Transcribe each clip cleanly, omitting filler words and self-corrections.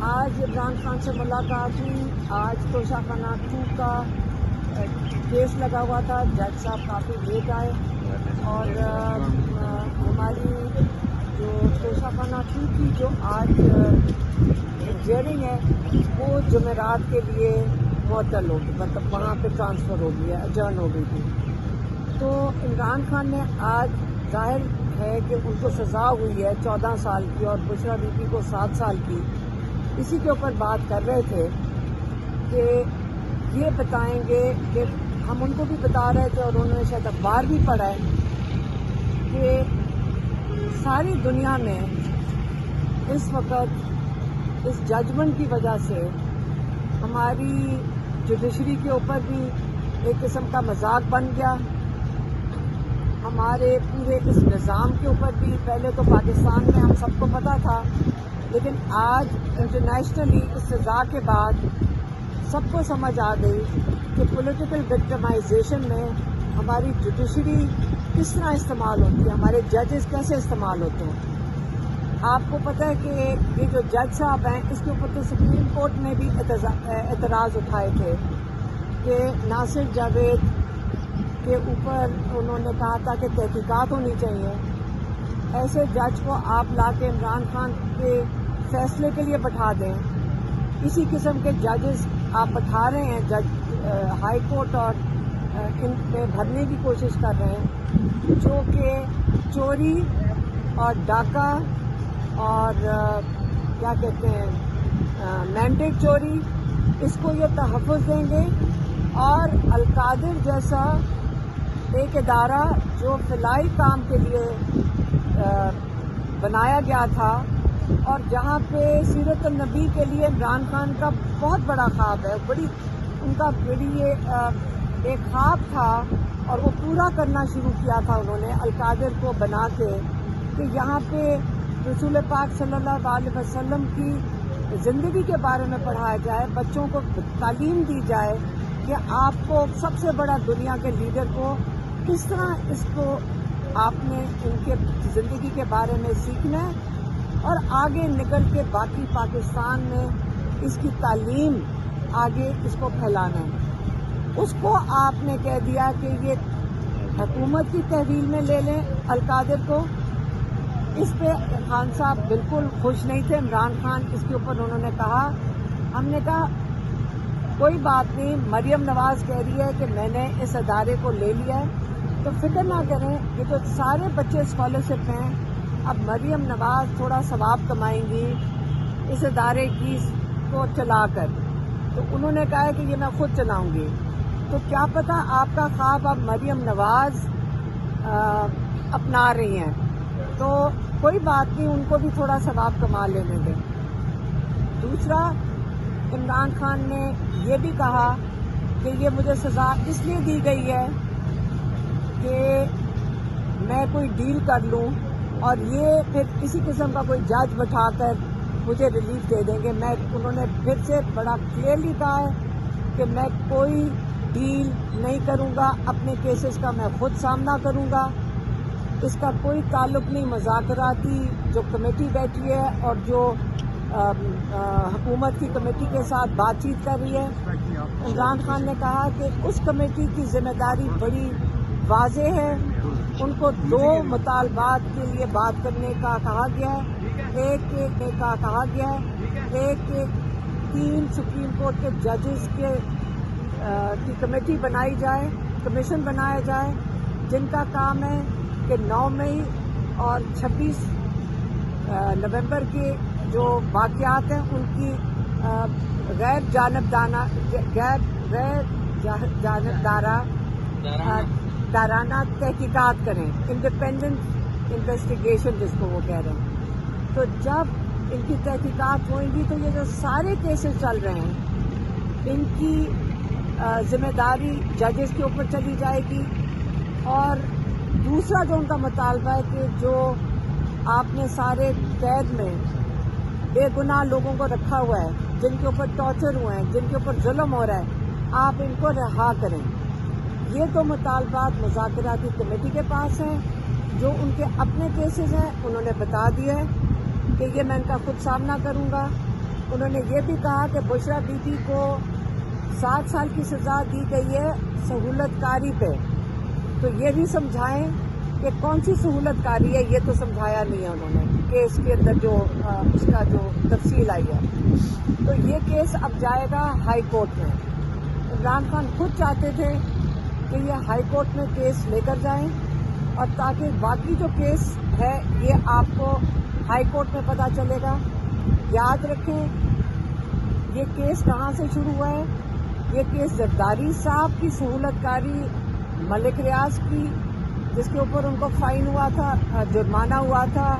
آج عمران خان سے ملاقات ہوئی. آج توشہ خانہ 2 کا کیس لگا ہوا تھا. جج صاحب کافی لیٹ آئے اور ہماری جو توشہ خانہ 2 کی جو آج ہیئرنگ ہے وہ جمعرات کے لیے معطل ہوگی، مطلب وہاں پہ ٹرانسفر ہو گئی ہے، اجرن ہو گئی تھی. تو عمران خان نے آج ظاہر ہے کہ ان کو سزا ہوئی ہے 14 سال کی اور بشرا بی بی کو 7 سال کی. اسی کے اوپر بات کر رہے تھے کہ یہ بتائیں گے کہ ہم ان کو بھی بتا رہے تھے اور انہوں نے شاید اخبار بھی پڑھا ہے کہ ساری دنیا میں اس وقت اس ججمنٹ کی وجہ سے ہماری جوڈیشری کے اوپر بھی ایک قسم کا مذاق بن گیا. ہمارے پورے اس نظام کے اوپر بھی پہلے تو پاکستان میں ہم سب کو پتہ تھا، لیکن آج انٹرنیشنلی اس سزا کے بعد سب کو سمجھ آ گئی کہ پولیٹیکل وکٹمائزیشن میں ہماری جوڈیشری کس طرح استعمال ہوتی ہے، ہمارے ججز کیسے استعمال ہوتے ہیں. آپ کو پتہ ہے کہ یہ جو جج صاحب ہیں اس کے اوپر تو سپریم کورٹ نے بھی اعتراض اٹھائے تھے کہ ناصر جاوید کے اوپر انہوں نے کہا تھا کہ تحقیقات ہونی چاہیے. ایسے جج کو آپ لا کے عمران خان کے فیصلے کے لیے بٹھا دیں. اسی قسم کے ججز آپ بٹھا رہے ہیں، جج ہائی کورٹ اور ان میں بھرنے کی کوشش کر رہے ہیں جو کہ چوری اور ڈاکہ اور کیا کہتے ہیں مینڈیٹ چوری اس کو یہ تحفظ دیں گے. اور القادر جیسا ایک ادارہ جو فلاحی کام کے لیے بنایا گیا تھا اور جہاں پہ سیرت النبی کے لیے عمران خان کا بہت بڑا خواب ہے، ان کا ایک خواب تھا اور وہ پورا کرنا شروع کیا تھا انہوں نے القادر کو بنا کے کہ یہاں پہ رسول پاک صلی اللہ علیہ وسلم کی زندگی کے بارے میں پڑھایا جائے، بچوں کو تعلیم دی جائے کہ آپ کو سب سے بڑا دنیا کے لیڈر کو کس طرح اس کو آپ نے ان کے زندگی کے بارے میں سیکھنا ہے اور آگے نکل کے باقی پاکستان میں اس کی تعلیم آگے اس کو پھیلانا ہے. اس کو آپ نے کہہ دیا کہ یہ حکومت کی تحویل میں لے لیں القادر کو. اس پہ خان صاحب بالکل خوش نہیں تھے. عمران خان اس کے اوپر انہوں نے کہا، ہم نے کہا کوئی بات نہیں، مریم نواز کہہ رہی ہے کہ میں نے اس ادارے کو لے لیا ہے تو فکر نہ کریں، یہ تو سارے بچے اسکالرشپ ہیں. اب مریم نواز تھوڑا ثواب کمائیں گی اس ادارے کی کو چلا کر. تو انہوں نے کہا کہ یہ میں خود چلاؤں گی. تو کیا پتہ آپ کا خواب اب مریم نواز اپنا رہی ہیں، تو کوئی بات نہیں، ان کو بھی تھوڑا ثواب کما لینے دیں. دوسرا، عمران خان نے یہ بھی کہا کہ یہ مجھے سزا اس لیے دی گئی ہے کہ میں کوئی ڈیل کر لوں اور یہ پھر کسی قسم کا کوئی جج بٹھا کر مجھے ریلیف دے دیں گے. انہوں نے پھر سے بڑا کلیئرلی کہا ہے کہ میں کوئی ڈیل نہیں کروں گا، اپنے کیسز کا میں خود سامنا کروں گا. اس کا کوئی تعلق نہیں مذاکراتی جو کمیٹی بیٹھی ہے اور جو حکومت کی کمیٹی کے ساتھ بات چیت کر رہی ہے. عمران خان نے کہا کہ اس کمیٹی کی ذمہ داری بڑی واضح ہے، ان کو 2 مطالبات کے لیے بات کرنے کا کہا گیا ہے. ایک کا کہا گیا ہے، ایک 3 سپریم کورٹ کے ججز کی کمیٹی بنائی جائے، کمیشن بنایا جائے جن کا کام ہے کہ 9 مئی اور 26 نومبر کے جو واقعات ہیں ان کی غیر جانبدارانہ تحقیقات کریں، انڈیپینڈنٹ انویسٹیگیشن جس کو وہ کہہ رہے ہیں. تو جب ان کی تحقیقات ہوئیں گی تو یہ جو سارے کیسز چل رہے ہیں ان کی ذمہ داری ججز کے اوپر چلی جائے گی. اور دوسرا جو ان کا مطالبہ ہے کہ جو آپ نے سارے قید میں بے گناہ لوگوں کو رکھا ہوا ہے، جن کے اوپر ٹارچر ہوئے ہیں، جن کے اوپر ظلم ہو رہا ہے، آپ ان کو رہا کریں. یہ 2 مطالبات مذاکراتی کمیٹی کے پاس ہیں. جو ان کے اپنے کیسز ہیں انہوں نے بتا دیا ہے کہ یہ میں ان کا خود سامنا کروں گا. انہوں نے یہ بھی کہا کہ بشرا بی بی کو 7 سال کی سزا دی گئی ہے سہولت کاری پہ. تو یہ بھی سمجھائیں کہ کون سی سہولت کاری ہے. یہ تو سمجھایا نہیں ہے انہوں نے کہ اس کے اندر جو اس کا جو تفصیل آئی ہے. تو یہ کیس اب جائے گا ہائی کورٹ میں. عمران خان خود چاہتے تھے کہ یہ ہائی کورٹ میں کیس لے کر جائیں اور تاکہ باقی جو کیس ہے یہ آپ کو ہائی کورٹ میں پتہ چلے گا. یاد رکھیں یہ کیس کہاں سے شروع ہوا ہے. یہ کیس زرداری صاحب کی سہولت کاری ملک ریاض کی جس کے اوپر ان کو فائن ہوا تھا, جرمانہ ہوا تھا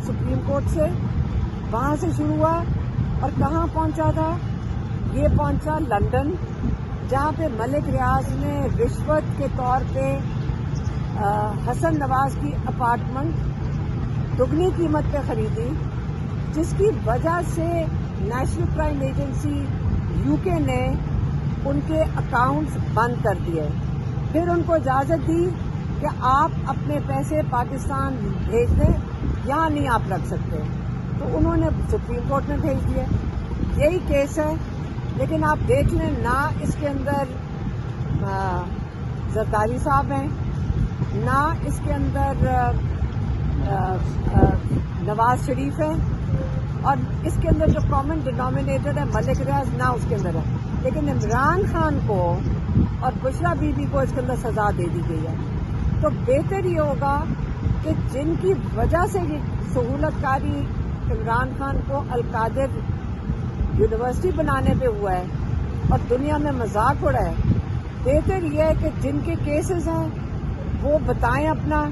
سپریم کورٹ سے, وہاں سے شروع ہوا اور کہاں پہنچا تھا. یہ پہنچا لندن جہاں پہ ملک ریاض نے رشوت کے طور پہ حسن نواز کی اپارٹمنٹ دگنی قیمت پہ خریدی, جس کی وجہ سے نیشنل کرائم ایجنسی UK نے ان کے اکاؤنٹس بند کر دیے. پھر ان کو اجازت دی کہ آپ اپنے پیسے پاکستان بھیج دیں, یہاں نہیں آپ رکھ سکتے. تو انہوں نے سپریم کورٹ میں بھیج دیے. یہی کیس ہے. لیکن آپ دیکھ لیں نہ اس کے اندر زرداری صاحب ہیں, نہ اس کے اندر نواز شریف ہے, اور اس کے اندر جو کامن ڈینومینیٹر ہے ملک ریاض نہ اس کے اندر ہے. لیکن عمران خان کو اور بشرا بی بی کو اس کے اندر سزا دے دی گئی ہے. تو بہتر یہ ہوگا کہ جن کی وجہ سے یہ سہولت کاری عمران خان کو القادر یونیورسٹی بنانے پہ ہوا ہے اور دنیا میں مذاق اڑا ہے, بہتر یہ ہے کہ جن کے کیسز ہیں وہ بتائیں اپنا,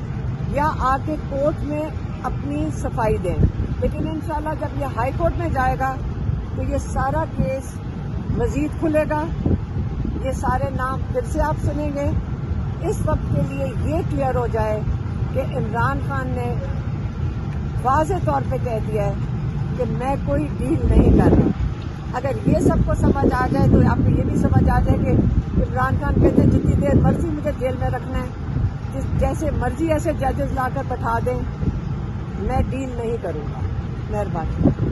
یا آ کے کورٹ میں اپنی صفائی دیں. لیکن انشاءاللہ جب یہ ہائی کورٹ میں جائے گا تو یہ سارا کیس مزید کھلے گا, یہ سارے نام پھر سے آپ سنیں گے. اس وقت کے لیے یہ کلیئر ہو جائے کہ عمران خان نے واضح طور پہ کہہ دیا ہے کہ میں کوئی ڈیل نہیں کر رہا. اگر یہ سب کو سمجھ آ جائے تو آپ کو یہ بھی سمجھ آ جائے کہ عمران خان کہتے ہیں جتنی دیر مرضی مجھے جیل میں رکھنا ہے, جیسے مرضی ایسے ججز لا کر بٹھا دیں, میں ڈیل نہیں کروں گا. مہربانی.